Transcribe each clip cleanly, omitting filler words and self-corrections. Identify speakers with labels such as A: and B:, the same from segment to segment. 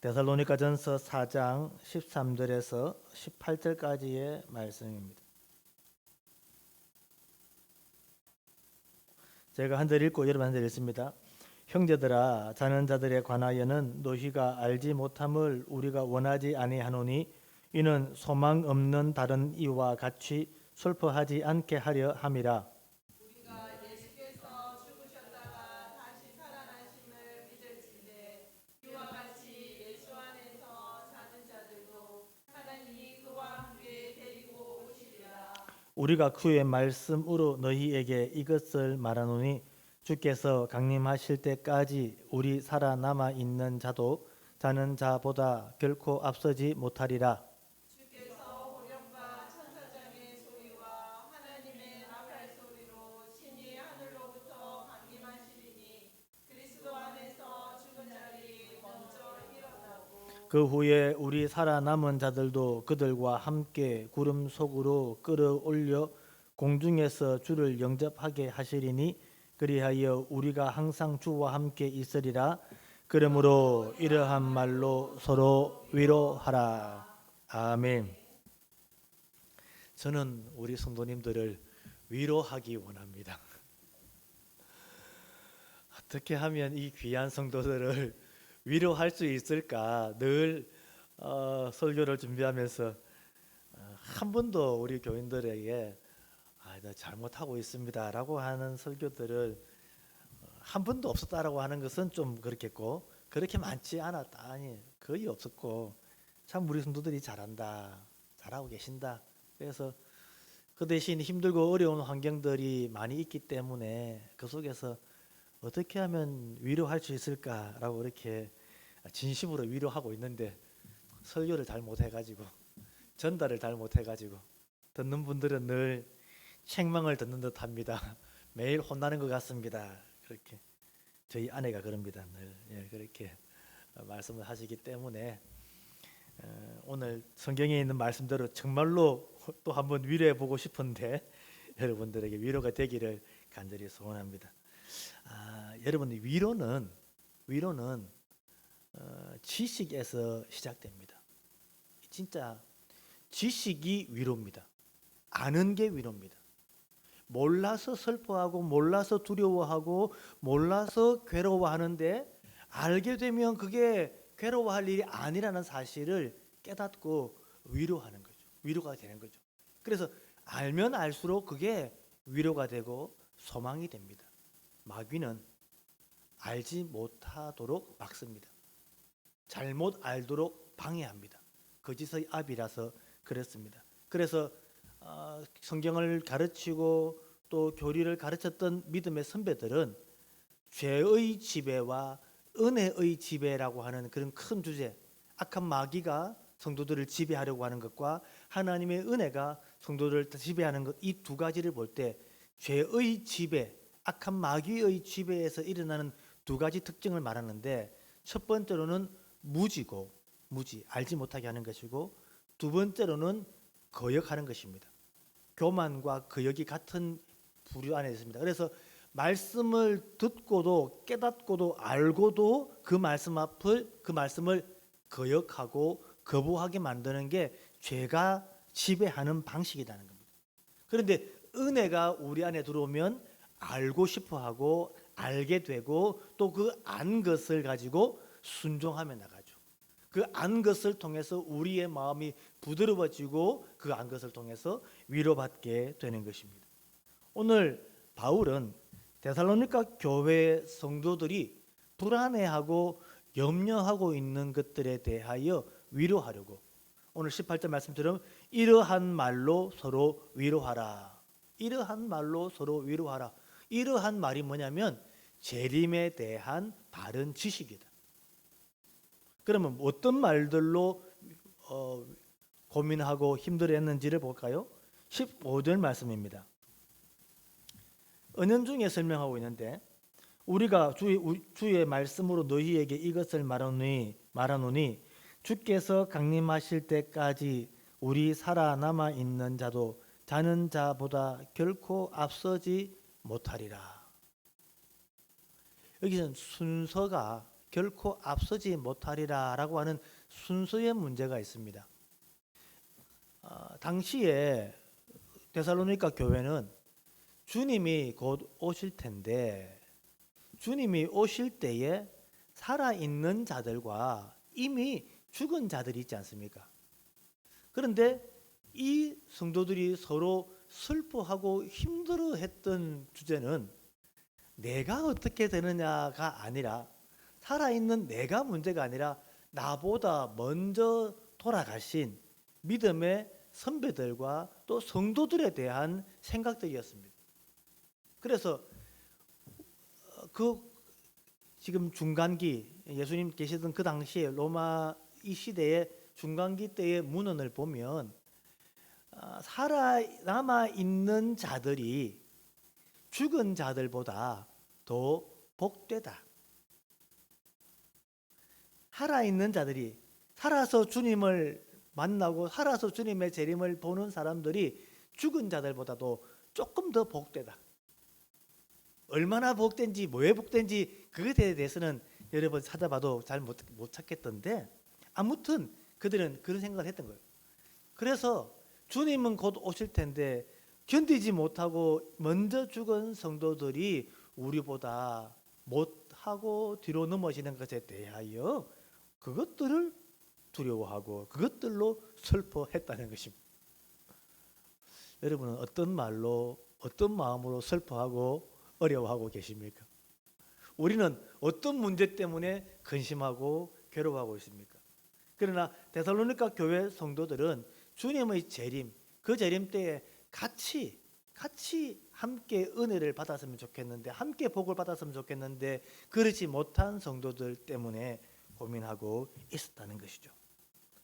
A: 데살로니가전서 4장 13절에서 18절까지의 말씀입니다. 제가 한 절 읽고 여러분 한 절 읽습니다. 형제들아, 자는 자들에 관하여는 너희가 알지 못함을 우리가 원하지 아니하노니 이는 소망 없는 다른 이와 같이 슬퍼하지 않게 하려 함이라.
B: 우리가 예수께서 죽으셨다가 다시 살아나심을 믿을진대 이와 같이 예수 안에서 사는 자들도 하나님이 그와 함께 데리고 오시리라.
A: 우리가 그의 말씀으로 너희에게 이것을 말하노니 주께서 강림하실 때까지 우리 살아남아 있는 자도 자는 자보다 결코 앞서지 못하리라.
B: 주께서 호령과 천사장의 소리와 하나님의 나팔 소리로 신이 하늘로부터 강림하시리니 그리스도 안에서 죽은 자들이 먼저 일어나고
A: 그 후에 우리 살아남은 자들도 그들과 함께 구름 속으로 끌어올려 공중에서 주를 영접하게 하시리니 그리하여 우리가 항상 주와 함께 있으리라. 그러므로 이러한 말로 서로 위로하라. 아멘. 저는 우리 성도님들을 위로하기 원합니다. 어떻게 하면 이 귀한 성도들을 위로할 수 있을까? 늘 설교를 준비하면서 한 번도 우리 교인들에게 나 잘못하고 있습니다라고 하는 설교들을 한 번도 없었다라고 하는 것은 좀 그렇겠고, 그렇게 많지 않았다, 아니 거의 없었고, 참 우리 성도들이 잘한다, 잘하고 계신다. 그래서 그 대신 힘들고 어려운 환경들이 많이 있기 때문에 그 속에서 어떻게 하면 위로할 수 있을까라고 이렇게 진심으로 위로하고 있는데, 설교를 잘 못해가지고 전달을 잘 못해가지고 듣는 분들은 늘 책망을 듣는 듯합니다. 매일 혼나는 것 같습니다. 그렇게 저희 아내가 그럽니다. 늘 그렇게 말씀을 하시기 때문에 오늘 성경에 있는 말씀대로 정말로 또 한번 위로해 보고 싶은데 여러분들에게 위로가 되기를 간절히 소원합니다. 여러분, 위로는 지식에서 시작됩니다. 진짜 지식이 위로입니다. 아는 게 위로입니다. 몰라서 슬퍼하고 몰라서 두려워하고 몰라서 괴로워하는데 알게 되면 그게 괴로워할 일이 아니라는 사실을 깨닫고 위로하는 거죠. 위로가 되는 거죠. 그래서 알면 알수록 그게 위로가 되고 소망이 됩니다. 마귀는 알지 못하도록 막습니다. 잘못 알도록 방해합니다. 거짓의 압이라서 그렇습니다. 그래서 성경을 가르치고 또 교리를 가르쳤던 믿음의 선배들은 죄의 지배와 은혜의 지배라고 하는 그런 큰 주제, 악한 마귀가 성도들을 지배하려고 하는 것과 하나님의 은혜가 성도들을 지배하는 것, 이 두 가지를 볼 때 죄의 지배, 악한 마귀의 지배에서 일어나는 두 가지 특징을 말하는데, 첫 번째로는 무지, 알지 못하게 하는 것이고, 두 번째로는 거역하는 것입니다. 교만과 거역이 같은 부류 안에 있습니다. 그래서 말씀을 듣고도 깨닫고도 알고도 그 말씀을 거역하고 거부하게 만드는 게 죄가 지배하는 방식이라는 겁니다. 그런데 은혜가 우리 안에 들어오면 알고 싶어하고 알게 되고 또 그 안 것을 가지고 순종하며 나가죠. 그 안 것을 통해서 우리의 마음이 부드러워지고 그 안 것을 통해서 위로받게 되는 것입니다. 오늘 바울은 데살로니가 교회 성도들이 불안해하고 염려하고 있는 것들에 대하여 위로하려고, 오늘 18절 말씀처럼 이러한 말로 서로 위로하라. 이러한 말로 서로 위로하라. 이러한 말이 뭐냐면 재림에 대한 바른 지식이다. 그러면 어떤 말들로 고민하고 힘들어했는지를 볼까요? 15절 말씀입니다. 은연중에 설명하고 있는데, 우리가 주의 말씀으로 너희에게 이것을 말하노니 주께서 강림하실 때까지 우리 살아남아 있는 자도 자는 자보다 결코 앞서지 못하리라. 여기서는 순서가 결코 앞서지 못하리라라고 하는 순서의 문제가 있습니다. 당시에 데살로니가 교회는 주님이 곧 오실 텐데 주님이 오실 때에 살아있는 자들과 이미 죽은 자들이 있지 않습니까? 그런데 이 성도들이 서로 슬퍼하고 힘들어했던 주제는 내가 어떻게 되느냐가 아니라 살아있는 내가 문제가 아니라 나보다 먼저 돌아가신 믿음의 선배들과 또 성도들에 대한 생각들이었습니다. 그래서 그 지금 중간기 예수님 계시던 그 당시에 로마 이 시대의 중간기 때의 문헌을 보면 살아남아 있는 자들이 죽은 자들보다 더 복되다. 살아있는 자들이 살아서 주님을 만나고 살아서 주님의 재림을 보는 사람들이 죽은 자들보다도 조금 더 복되다. 얼마나 복된지 왜 복된지 그것에 대해서는 여러 번 찾아봐도 잘 못 찾겠던데 아무튼 그들은 그런 생각을 했던 거예요. 그래서 주님은 곧 오실 텐데 견디지 못하고 먼저 죽은 성도들이 우리보다 못하고 뒤로 넘어지는 것에 대하여 그것들을 두려워하고 그것들로 슬퍼했다는 것입니다. 여러분은 어떤 말로 어떤 마음으로 슬퍼하고 어려워하고 계십니까? 우리는 어떤 문제 때문에 근심하고 괴로워하고 있습니까? 그러나 데살로니가 교회 성도들은 주님의 재림, 그 재림 때에 같이 함께 은혜를 받았으면 좋겠는데 함께 복을 받았으면 좋겠는데 그렇지 못한 성도들 때문에 고민하고 있었다는 것이죠.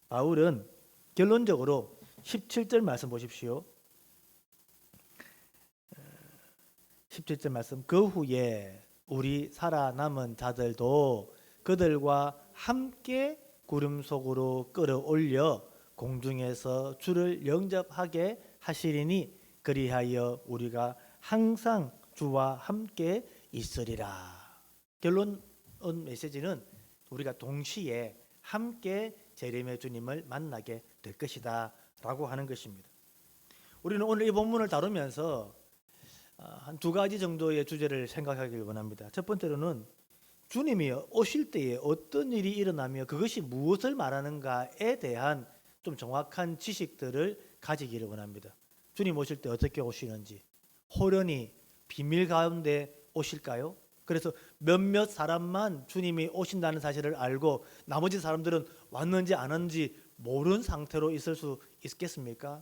A: 바울은 결론적으로 17절 말씀 보십시오. 17절 말씀 그 후에 우리 살아남은 자들도 그들과 함께 구름 속으로 끌어올려 공중에서 주를 영접하게 하시리니 그리하여 우리가 항상 주와 함께 있으리라. 결론 메시지는 우리가 동시에 함께 재림의 주님을 만나게 될 것이다 라고 하는 것입니다. 우리는 오늘 이 본문을 다루면서 한 두 가지 정도의 주제를 생각하기를 원합니다. 첫 번째로는 주님이 오실 때에 어떤 일이 일어나며 그것이 무엇을 말하는가에 대한 좀 정확한 지식들을 가지기를 원합니다. 주님 오실 때 어떻게 오시는지, 호련히 비밀 가운데 오실까요? 그래서 몇몇 사람만 주님이 오신다는 사실을 알고 나머지 사람들은 왔는지 안 왔는지 모르는 상태로 있을 수 있겠습니까?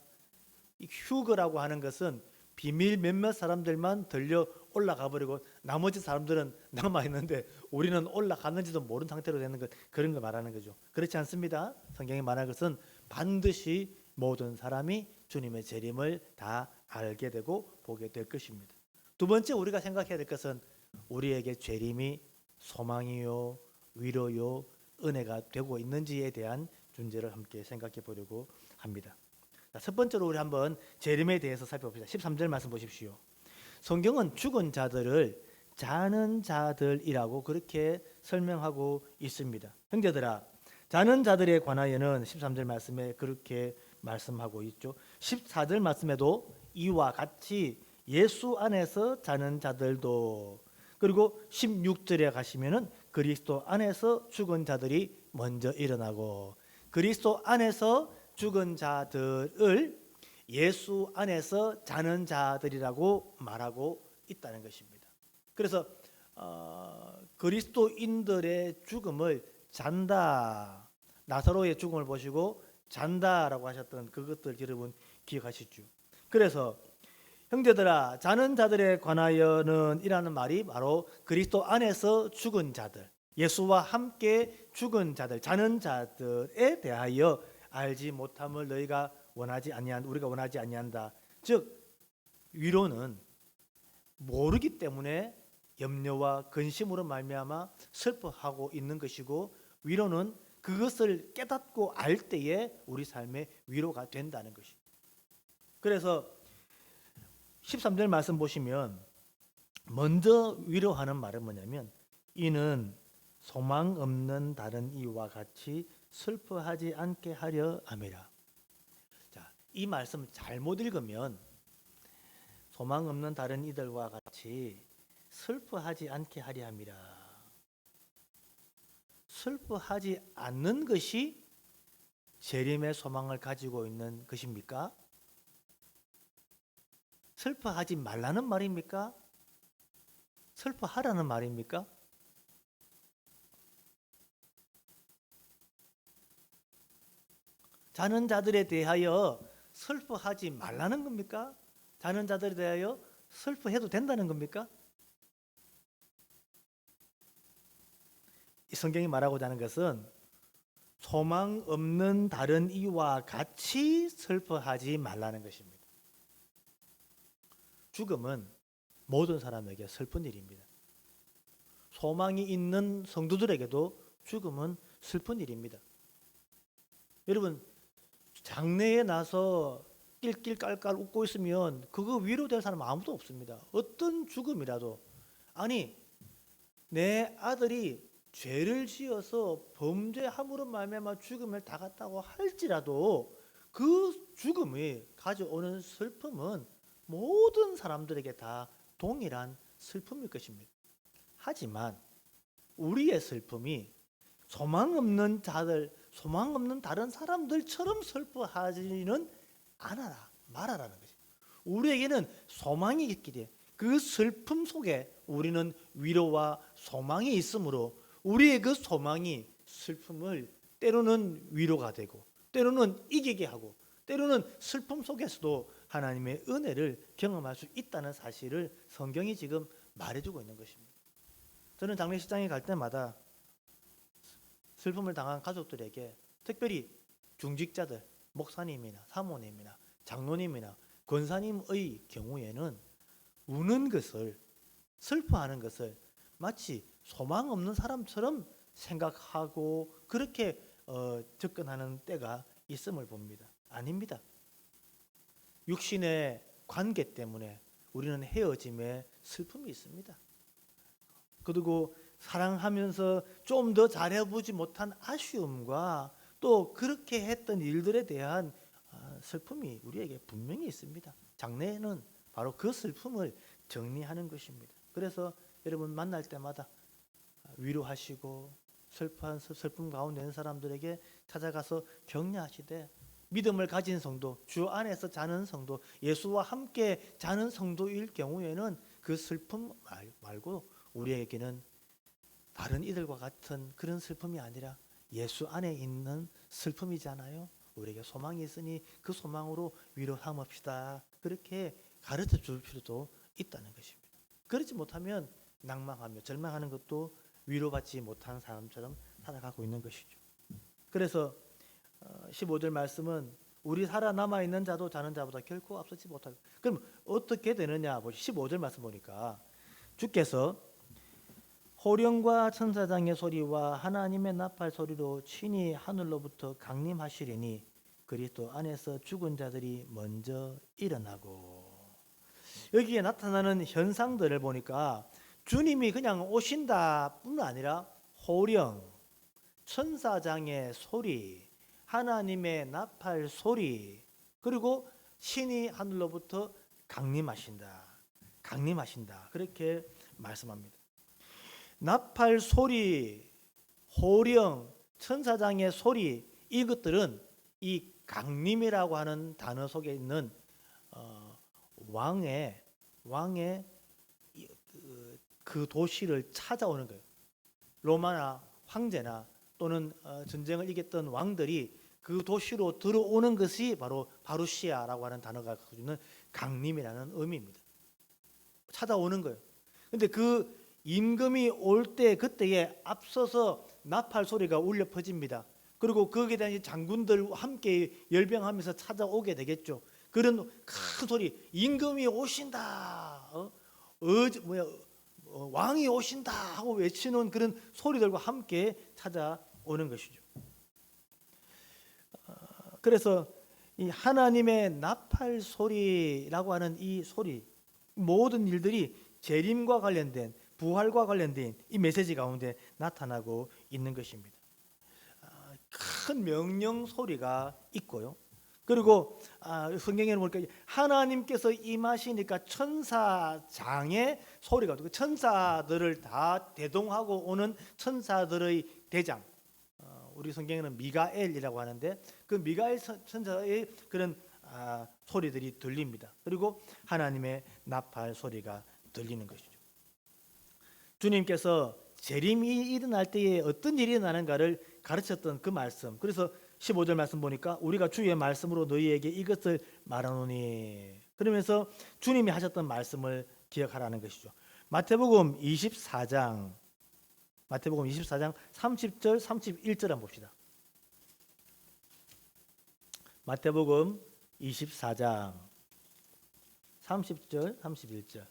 A: 이 휴거라고 하는 것은 비밀 몇몇 사람들만 들려 올라가 버리고 나머지 사람들은 남아 있는데 우리는 올라갔는지도 모르는 상태로 되는 것, 그런 걸 말하는 거죠. 그렇지 않습니다. 성경이 말하는 것은 반드시 모든 사람이 주님의 재림을 다 알게 되고 보게 될 것입니다. 두 번째 우리가 생각해야 될 것은 우리에게 재림이 소망이요, 위로요, 은혜가 되고 있는지에 대한 문제를 함께 생각해 보려고 합니다. 첫 번째로 우리 한번 재림에 대해서 살펴봅시다. 13절 말씀 보십시오. 성경은 죽은 자들을 자는 자들이라고 그렇게 설명하고 있습니다. 형제들아, 자는 자들에 관하여는 13절 말씀에 그렇게 말씀하고 있죠. 14절 말씀에도 이와 같이 예수 안에서 자는 자들도, 그리고 16절에 가시면은 그리스도 안에서 죽은 자들이 먼저 일어나고, 그리스도 안에서 죽은 자들을 예수 안에서 자는 자들이라고 말하고 있다는 것입니다. 그래서 그리스도인들의 죽음을 잔다, 나사로의 죽음을 보시고 잔다라고 하셨던 그것들 여러분 기억하시죠? 그래서 형제들아, 자는 자들에 관하여는 이라는 말이 바로 그리스도 안에서 죽은 자들, 예수와 함께 죽은 자들, 자는 자들에 대하여 알지 못함을 너희가 원하지 아니한, 우리가 원하지 아니한다. 즉 위로는 모르기 때문에 염려와 근심으로 말미암아 슬퍼하고 있는 것이고, 위로는 그것을 깨닫고 알 때에 우리 삶의 위로가 된다는 것입니다. 그래서 13절 말씀 보시면 먼저 위로하는 말은 뭐냐면 이는 소망 없는 다른 이와 같이 슬퍼하지 않게 하려 함이라. 자, 이 말씀 잘못 읽으면 소망 없는 다른 이들과 같이 슬퍼하지 않게 하려 함이라. 슬퍼하지 않는 것이 재림의 소망을 가지고 있는 것입니까? 슬퍼하지 말라는 말입니까? 슬퍼하라는 말입니까? 자는 자들에 대하여 슬퍼하지 말라는 겁니까? 자는 자들에 대하여 슬퍼해도 된다는 겁니까? 이 성경이 말하고자 하는 것은 소망 없는 다른 이와 같이 슬퍼하지 말라는 것입니다. 죽음은 모든 사람에게 슬픈 일입니다. 소망이 있는 성도들에게도 죽음은 슬픈 일입니다. 여러분, 장래에 나서 낄낄 깔깔 웃고 있으면 그거 위로될 사람 아무도 없습니다. 어떤 죽음이라도, 아니 내 아들이 죄를 지어서 범죄함으로 말미암아 죽음을 당했다고 할지라도 그 죽음이 가져오는 슬픔은 모든 사람들에게 다 동일한 슬픔일 것입니다. 하지만 우리의 슬픔이 소망 없는 자들, 소망 없는 다른 사람들처럼 슬퍼하지는 말아라는 것입니다. 우리에게는 소망이 있기에 그 슬픔 속에 우리는 위로와 소망이 있으므로 우리의 그 소망이 슬픔을 때로는 위로가 되고 때로는 이기게 하고 때로는 슬픔 속에서도 하나님의 은혜를 경험할 수 있다는 사실을 성경이 지금 말해주고 있는 것입니다. 저는 장례식장에 갈 때마다 슬픔을 당한 가족들에게, 특별히 중직자들, 목사님이나 사모님이나 장로님이나 권사님의 경우에는 우는 것을, 슬퍼하는 것을 마치 소망 없는 사람처럼 생각하고 그렇게 접근하는 때가 있음을 봅니다. 아닙니다. 육신의 관계 때문에 우리는 헤어짐에 슬픔이 있습니다. 그리고 사랑하면서 좀 더 잘해보지 못한 아쉬움과 또 그렇게 했던 일들에 대한 슬픔이 우리에게 분명히 있습니다. 장래에는 바로 그 슬픔을 정리하는 것입니다. 그래서 여러분 만날 때마다 위로하시고 슬픔 가운데 있는 사람들에게 찾아가서 격려하시되, 믿음을 가진 성도, 주 안에서 자는 성도, 예수와 함께 자는 성도일 경우에는 그 슬픔 말고 우리에게는 다른 이들과 같은 그런 슬픔이 아니라 예수 안에 있는 슬픔이잖아요. 우리에게 소망이 있으니 그 소망으로 위로 삼읍시다. 그렇게 가르쳐 줄 필요도 있다는 것입니다. 그렇지 못하면 낭망하며 절망하는 것도 위로받지 못한 사람처럼 살아가고 있는 것이죠. 그래서 15절 말씀은 우리 살아남아 있는 자도 자는 자보다 결코 앞서지 못하고, 그럼 어떻게 되느냐? 15절 말씀 보니까 주께서 호령과 천사장의 소리와 하나님의 나팔 소리로 친히 하늘로부터 강림하시리니 그리스도 안에서 죽은 자들이 먼저 일어나고. 여기에 나타나는 현상들을 보니까 주님이 그냥 오신다 뿐 아니라 호령, 천사장의 소리, 하나님의 나팔 소리, 그리고 신이 하늘로부터 강림하신다. 그렇게 말씀합니다. 나팔 소리, 호령, 천사장의 소리, 이것들은 이 강림이라고 하는 단어 속에 있는 왕의 그 도시를 찾아오는 거예요. 로마나 황제나 또는 전쟁을 이겼던 왕들이 그 도시로 들어오는 것이 바로 바루시아라고 하는 단어가 가지고 있는 강림이라는 의미입니다. 찾아오는 거예요. 근데 그 임금이 올 때 그때에 앞서서 나팔 소리가 울려 퍼집니다. 그리고 거기에 대한 장군들과 함께 열병하면서 찾아오게 되겠죠. 그런 큰 소리, 임금이 오신다, 왕이 오신다 하고 외치는 그런 소리들과 함께 찾아오는 것이죠. 그래서 이 하나님의 나팔 소리라고 하는 이 소리, 모든 일들이 재림과 관련된, 부활과 관련된 이 메시지 가운데 나타나고 있는 것입니다. 큰 명령 소리가 있고요. 그리고 성경에는 보니까 하나님께서 임하시니까 천사장의 소리가, 천사들을 다 대동하고 오는 천사들의 대장, 우리 성경에는 미가엘이라고 하는데 그 미가엘 천사의 그런 소리들이 들립니다. 그리고 하나님의 나팔 소리가 들리는 것이죠. 주님께서 재림이 일어날 때에 어떤 일이 일어나는가를 가르쳤던 그 말씀. 그래서 15절 말씀 보니까 우리가 주의 말씀으로 너희에게 이것을 말하노니, 그러면서 주님이 하셨던 말씀을 기억하라는 것이죠. 마태복음 24장 30절 31절 한번 봅시다. 마태복음 24장 30절 31절.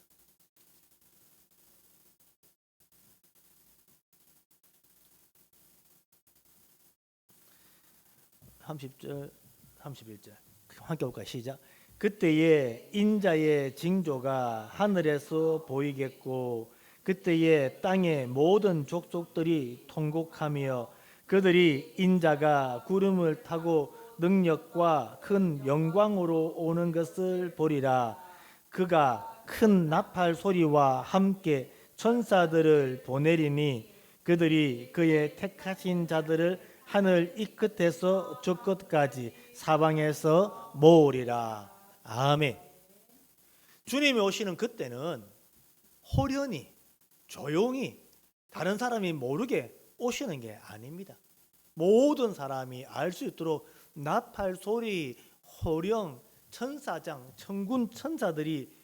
A: 30절 31절 함께 볼까요? 시작. 그때에 인자의 징조가 하늘에서 보이겠고 그때에 땅의 모든 족속들이 통곡하며 그들이 인자가 구름을 타고 능력과 큰 영광으로 오는 것을 보리라. 그가 큰 나팔 소리와 함께 천사들을 보내리니 그들이 그의 택하신 자들을 하늘 이 끝에서 저 끝까지 사방에서 모으리라. 아멘. 주님이 오시는 그때는 호련히 조용히 다른 사람이 모르게 오시는 게 아닙니다. 모든 사람이 알 수 있도록 나팔 소리, 호령, 천사장, 천군 천사들이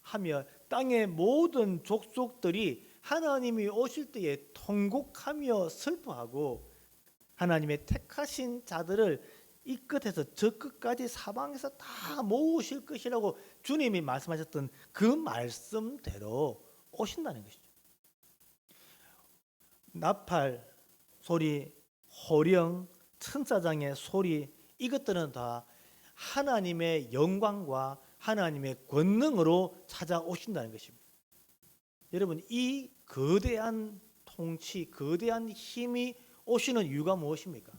A: 하며 땅의 모든 족속들이 하나님이 오실 때에 통곡하며 슬퍼하고 하나님의 택하신 자들을 이 끝에서 저 끝까지 사방에서 다 모으실 것이라고 주님이 말씀하셨던 그 말씀대로 오신다는 것이죠. 나팔 소리, 호령, 천사장의 소리, 이것들은 다 하나님의 영광과 하나님의 권능으로 찾아오신다는 것입니다. 여러분, 이 거대한 통치, 거대한 힘이 오시는 이유가 무엇입니까?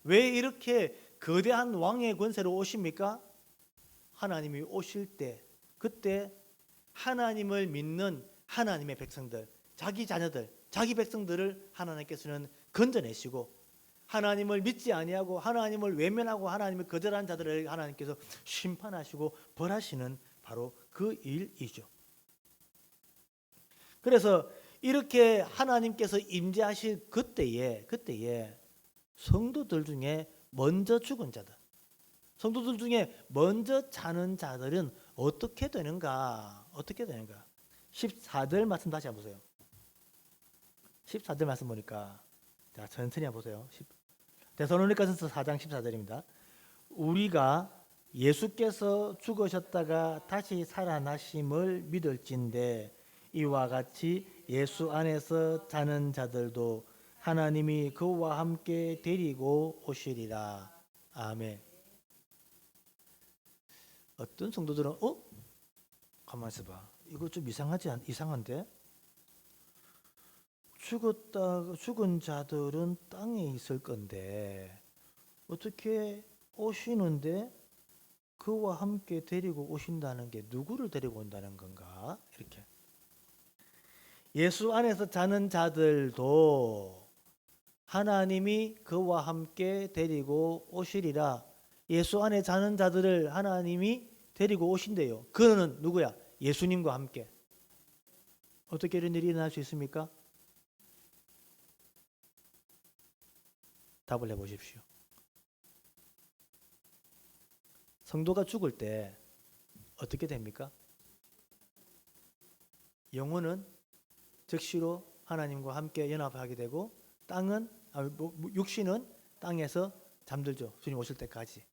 A: 왜 이렇게 거대한 왕의 권세로 오십니까? 하나님이 오실 때, 그때 하나님을 믿는 하나님의 백성들, 자기 자녀들, 자기 백성들을 하나님께서는 건져내시고 하나님을 믿지 아니하고 하나님을 외면하고 하나님을 거절한 자들을 하나님께서 심판하시고 벌하시는 바로 그 일이죠. 그래서 이렇게 하나님께서 임재하실 그때에 성도들 중에 먼저 죽은 자들, 성도들 중에 먼저 자는 자들은 어떻게 되는가? 14절 말씀 다시 한번 보세요. 14절 말씀 보니까 자, 천천히 한번 보세요. 데살로니가전서 4장 14절입니다. 우리가 예수께서 죽으셨다가 다시 살아나심을 믿을진대 이와 같이 예수 안에서 자는 자들도 하나님이 그와 함께 데리고 오시리라. 아멘. 어떤 성도들은 가만 있어봐. 이거 좀 이상한데? 죽은 자들은 땅에 있을 건데 어떻게 오시는데 그와 함께 데리고 오신다는 게 누구를 데리고 온다는 건가? 이렇게. 예수 안에서 자는 자들도 하나님이 그와 함께 데리고 오시리라. 예수 안에 자는 자들을 하나님이 데리고 오신대요. 그는 누구야? 예수님과 함께. 어떻게 이런 일이 일어날 수 있습니까? 답을 해보십시오. 성도가 죽을 때 어떻게 됩니까? 영혼은 즉시로 하나님과 함께 연합하게 되고 육신은 땅에서 잠들죠. 주님 오실 때까지.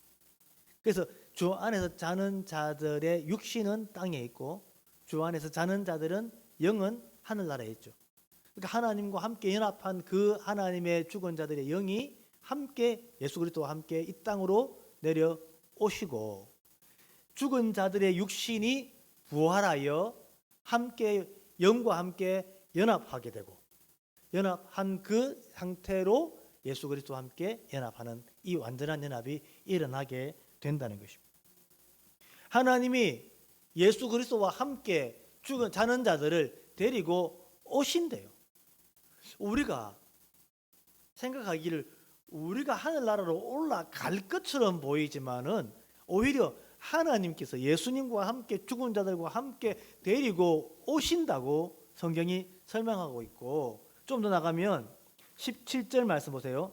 A: 그래서 주 안에서 자는 자들의 육신은 땅에 있고 주 안에서 자는 자들은 영은 하늘나라에 있죠. 그러니까 하나님과 함께 연합한 그 하나님의 죽은 자들의 영이 함께 예수 그리스도와 함께 이 땅으로 내려오시고 죽은 자들의 육신이 부활하여 함께 영과 함께 연합하게 되고 연합한 그 상태로 예수 그리스도와 함께 연합하는 이 완전한 연합이 일어나게 된다는 것입니다. 하나님이 예수 그리스도와 함께 자는 자들을 데리고 오신대요. 우리가 생각하기를 우리가 하늘나라로 올라갈 것처럼 보이지만은 오히려 하나님께서 예수님과 함께 죽은 자들과 함께 데리고 오신다고 성경이 설명하고 있고, 좀 더 나가면 17절 말씀 보세요.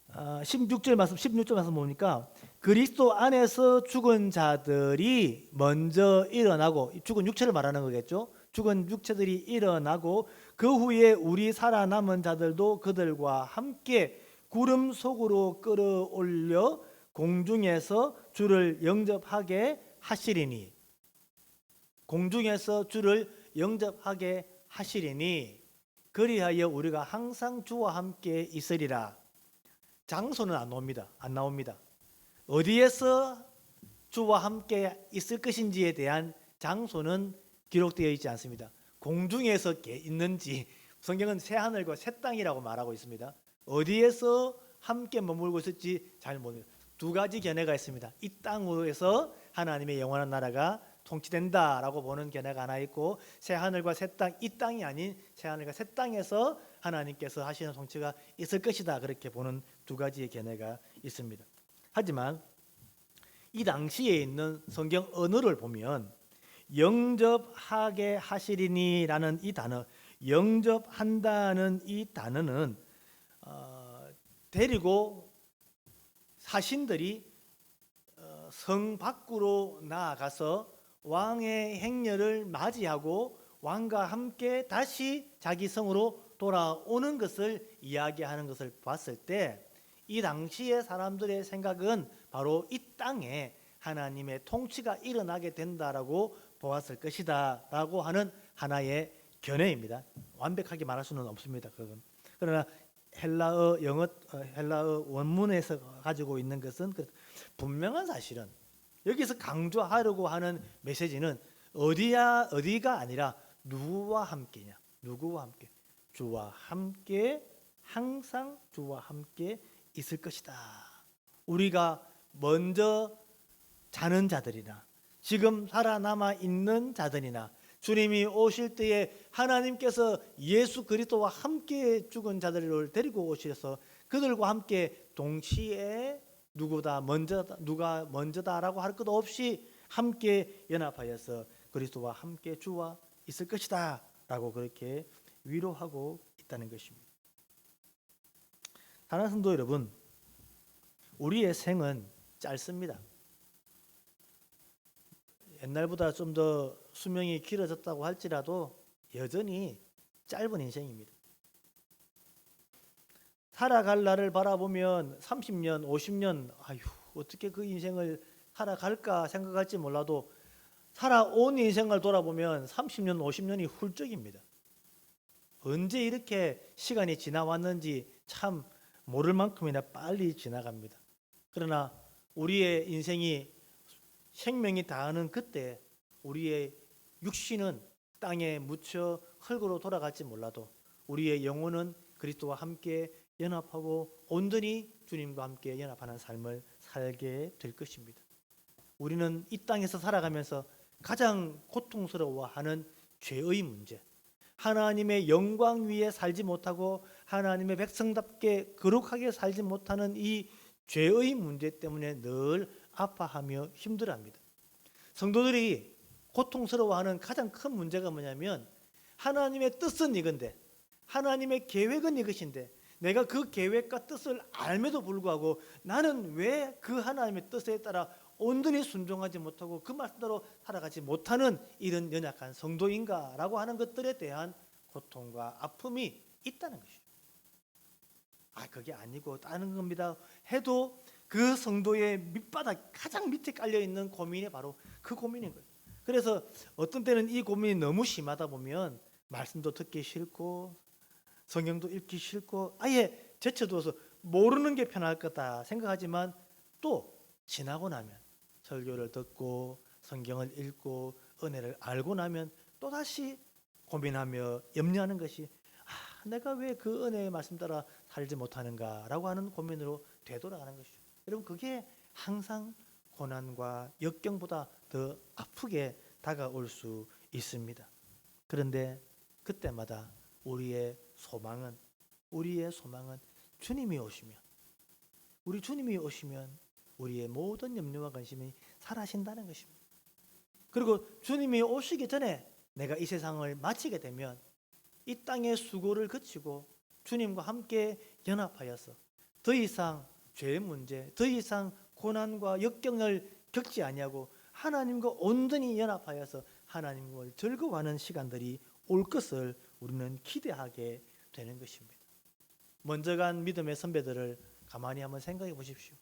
A: 16절 말씀 보니까 그리스도 안에서 죽은 자들이 먼저 일어나고, 죽은 육체를 말하는 거겠죠. 죽은 육체들이 일어나고 그 후에 우리 살아남은 자들도 그들과 함께 구름 속으로 끌어올려 공중에서 주를 영접하게 하시리니, 공중에서 주를 영접하게 하시리니 그리하여 우리가 항상 주와 함께 있으리라. 장소는 안 나옵니다. 어디에서 주와 함께 있을 것인지에 대한 장소는 기록되어 있지 않습니다. 공중에서 있는지, 성경은 새 하늘과 새 땅이라고 말하고 있습니다. 어디에서 함께 머물고 있을지 잘 모릅니다. 두 가지 견해가 있습니다. 이 땅에서 하나님의 영원한 나라가 통치된다라고 보는 견해가 하나 있고, 새 하늘과 새 땅, 이 땅이 아닌 새 하늘과 새 땅에서 하나님께서 하시는 통치가 있을 것이다, 그렇게 보는 두 가지의 견해가 있습니다. 하지만 이 당시에 있는 성경 언어를 보면 영접하게 하시리니라는 이 단어, 영접한다는 이 단어는 데리고 사신들이 성 밖으로 나아가서 왕의 행렬을 맞이하고 왕과 함께 다시 자기 성으로 돌아오는 것을 이야기하는 것을 봤을 때, 이 당시의 사람들의 생각은 바로 이 땅에 하나님의 통치가 일어나게 된다라고 보았을 것이다 라고 하는 하나의 견해입니다. 완벽하게 말할 수는 없습니다, 그건. 그러나 헬라어 원문에서 가지고 있는 것은 분명한 사실은, 여기서 강조하려고 하는 메시지는 어디가 아니라 누구와 함께냐, 누구와 함께, 주와 함께, 항상 주와 함께 있을 것이다. 우리가 먼저 자는 자들이나 지금 살아남아 있는 자들이나 주님이 오실 때에 하나님께서 예수 그리스도와 함께 죽은 자들을 데리고 오셔서 그들과 함께 동시에 누가 먼저다라고 할 것 없이 함께 연합하여서 그리스도와 함께 주와 있을 것이다 라고 그렇게 위로하고 있다는 것입니다. 사랑하는 성도 여러분, 우리의 생은 짧습니다. 옛날보다 좀 더 수명이 길어졌다고 할지라도 여전히 짧은 인생입니다. 살아갈 날을 바라보면 30년, 50년, 아휴, 어떻게 그 인생을 살아갈까 생각할지 몰라도 살아온 인생을 돌아보면 30년, 50년이 훌쩍입니다. 언제 이렇게 시간이 지나왔는지 참 모를 만큼이나 빨리 지나갑니다. 그러나 우리의 인생이 생명이 다하는 그때 우리의 육신은 땅에 묻혀 흙으로 돌아갈지 몰라도 우리의 영혼은 그리스도와 함께 연합하고 온전히 주님과 함께 연합하는 삶을 살게 될 것입니다. 우리는 이 땅에서 살아가면서 가장 고통스러워하는 죄의 문제, 하나님의 영광 위에 살지 못하고 하나님의 백성답게 거룩하게 살지 못하는 이 죄의 문제 때문에 늘 아파하며 힘들어합니다. 성도들이 고통스러워하는 가장 큰 문제가 뭐냐면, 하나님의 뜻은 이건데, 하나님의 계획은 이것인데, 내가 그 계획과 뜻을 알면도 불구하고 나는 왜 그 하나님의 뜻에 따라 온전히 순종하지 못하고 그 말씀대로 살아가지 못하는 이런 연약한 성도인가라고 하는 것들에 대한 고통과 아픔이 있다는 것이죠. 그게 아니고 다른 겁니다 해도 그 성도의 밑바닥 가장 밑에 깔려있는 고민이 바로 그 고민인 거예요. 그래서 어떤 때는 이 고민이 너무 심하다 보면 말씀도 듣기 싫고 성경도 읽기 싫고 아예 제쳐두어서 모르는 게 편할 거다 생각하지만, 또 지나고 나면 설교를 듣고 성경을 읽고 은혜를 알고 나면 또다시 고민하며 염려하는 것이 내가 왜 그 은혜의 말씀 따라 살지 못하는가라고 하는 고민으로 되돌아가는 것이죠. 여러분 그게 항상 고난과 역경보다 더 아프게 다가올 수 있습니다. 그런데 그때마다 우리의 소망은 주님이 오시면, 우리 주님이 오시면 우리의 모든 염려와 관심이 사라진다는 것입니다. 그리고 주님이 오시기 전에 내가 이 세상을 마치게 되면 이 땅의 수고를 그치고 주님과 함께 연합하여서 더 이상 죄의 문제, 더 이상 고난과 역경을 겪지 아니하고 하나님과 온전히 연합하여서 하나님을 즐거워하는 시간들이 올 것을 우리는 기대하게 되는 것입니다. 먼저 간 믿음의 선배들을 가만히 한번 생각해 보십시오.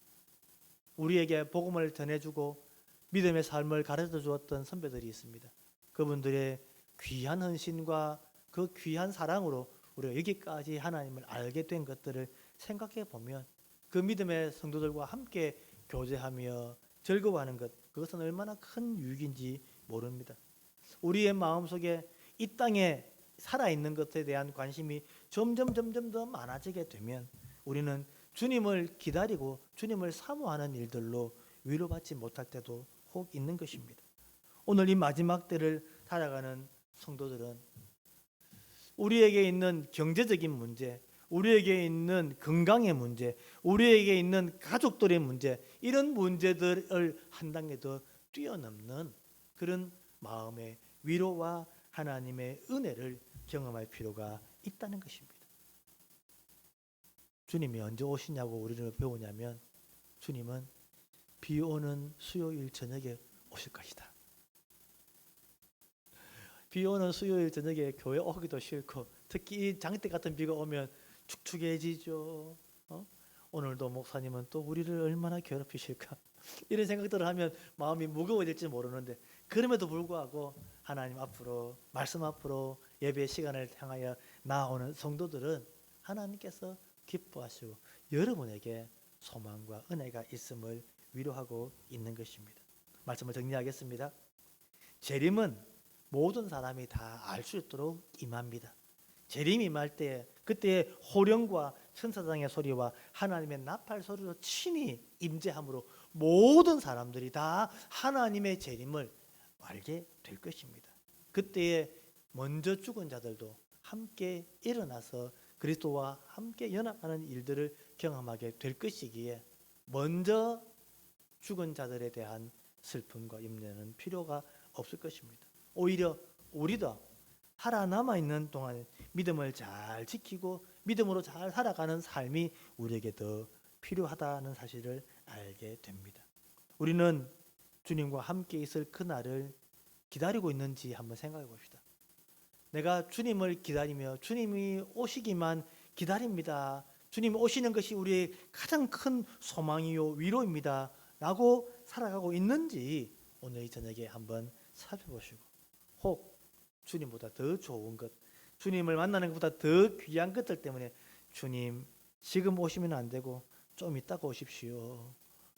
A: 우리에게 복음을 전해주고 믿음의 삶을 가르쳐 주었던 선배들이 있습니다. 그분들의 귀한 헌신과 그 귀한 사랑으로 우리가 여기까지 하나님을 알게 된 것들을 생각해 보면 그 믿음의 성도들과 함께 교제하며 즐거워하는 것, 그것은 얼마나 큰 유익인지 모릅니다. 우리의 마음속에 이 땅에 살아있는 것에 대한 관심이 점점 더 많아지게 되면 우리는 주님을 기다리고 주님을 사모하는 일들로 위로받지 못할 때도 혹 있는 것입니다. 오늘 이 마지막 때를 살아가는 성도들은 우리에게 있는 경제적인 문제, 우리에게 있는 건강의 문제, 우리에게 있는 가족들의 문제, 이런 문제들을 한 단계 더 뛰어넘는 그런 마음의 위로와 하나님의 은혜를 경험할 필요가 있다는 것입니다. 주님이 언제 오시냐고 우리를 배우냐면 주님은 비 오는 수요일 저녁에 오실 것이다. 비 오는 수요일 저녁에 교회 오기도 싫고 특히 이 장대 같은 비가 오면 축축해지죠. 오늘도 목사님은 또 우리를 얼마나 괴롭히실까 이런 생각들을 하면 마음이 무거워질지 모르는데 그럼에도 불구하고 하나님 앞으로 말씀 앞으로 예배의 시간을 향하여 나오는 성도들은 하나님께서 기뻐하시고 여러분에게 소망과 은혜가 있음을 위로하고 있는 것입니다. 말씀을 정리하겠습니다. 재림은 모든 사람이 다 알 수 있도록 임합니다. 재림이 임할 때 그때 호령과 천사장의 소리와 하나님의 나팔 소리로 친히 임재함으로 모든 사람들이 다 하나님의 재림을 알게 될 것입니다. 그때에 먼저 죽은 자들도 함께 일어나서 그리스도와 함께 연합하는 일들을 경험하게 될 것이기에 먼저 죽은 자들에 대한 슬픔과 염려는 필요가 없을 것입니다. 오히려 우리도 살아남아 있는 동안 믿음을 잘 지키고 믿음으로 잘 살아가는 삶이 우리에게 더 필요하다는 사실을 알게 됩니다. 우리는 주님과 함께 있을 그날을 기다리고 있는지 한번 생각해 봅시다. 내가 주님을 기다리며 주님이 오시기만 기다립니다. 주님이 오시는 것이 우리의 가장 큰 소망이요 위로입니다. 라고 살아가고 있는지 오늘 이 저녁에 한번 살펴보시고 혹 주님보다 더 좋은 것, 주님을 만나는 것보다 더 귀한 것들 때문에 주님 지금 오시면 안 되고 좀 이따가 오십시오.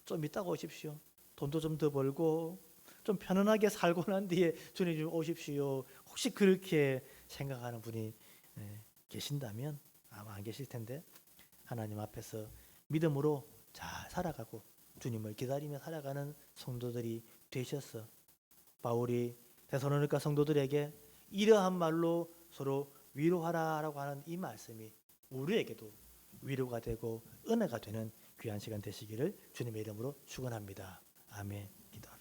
A: 좀 이따가 오십시오. 돈도 좀 더 벌고 좀 편안하게 살고 난 뒤에 주님 좀 오십시오. 혹시 그렇게 생각하는 분이 계신다면 아마 안 계실 텐데 하나님 앞에서 믿음으로 잘 살아가고 주님을 기다리며 살아가는 성도들이 되셔서 바울이 데살로니가 성도들에게 이러한 말로 서로 위로하라라고 하는 이 말씀이 우리에게도 위로가 되고 은혜가 되는 귀한 시간 되시기를 주님의 이름으로 축원합니다. 아멘. 기도합시다.